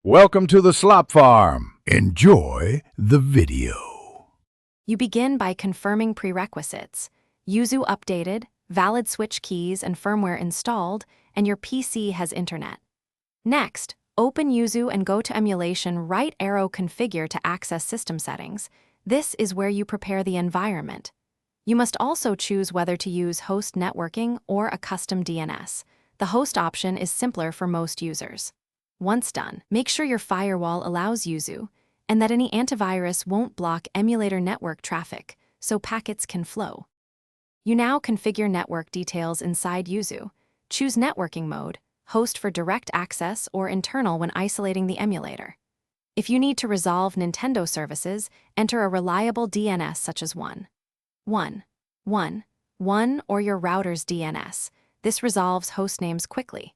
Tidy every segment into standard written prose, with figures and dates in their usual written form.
Welcome to the slop farm. Enjoy the video. You begin by confirming prerequisites. Yuzu updated, valid switch keys and firmware installed, and your PC has internet. Next, open Yuzu and go to emulation right arrow configure to access system settings. This is where you prepare the environment. You must also choose whether to use host networking or a custom DNS. The host option is simpler for most users. Once done, make sure your firewall allows Yuzu and that any antivirus won't block emulator network traffic so packets can flow. You now configure network details inside Yuzu. Choose networking mode, host for direct access or internal when isolating the emulator. If you need to resolve Nintendo services, enter a reliable DNS such as 1.1.1.1 or your router's DNS. This resolves hostnames quickly.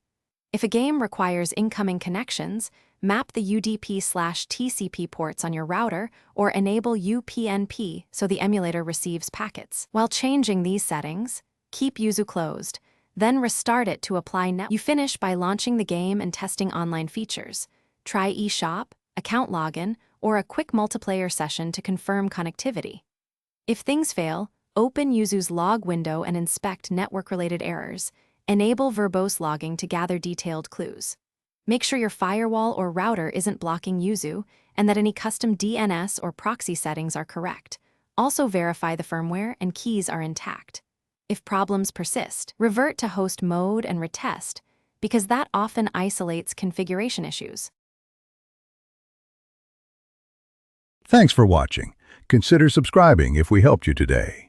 If a game requires incoming connections, map the UDP/TCP ports on your router or enable UPnP so the emulator receives packets. While changing these settings, keep Yuzu closed, then restart it to apply You finish by launching the game and testing online features. Try eShop, account login, or a quick multiplayer session to confirm connectivity. If things fail, open Yuzu's log window and inspect network-related errors. Enable verbose logging to gather detailed clues. Make sure your firewall or router isn't blocking Yuzu and that any custom DNS or proxy settings are correct. Also verify the firmware and keys are intact. If problems persist, revert to host mode and retest, because that often isolates configuration issues. Thanks for watching. Consider subscribing if we helped you today.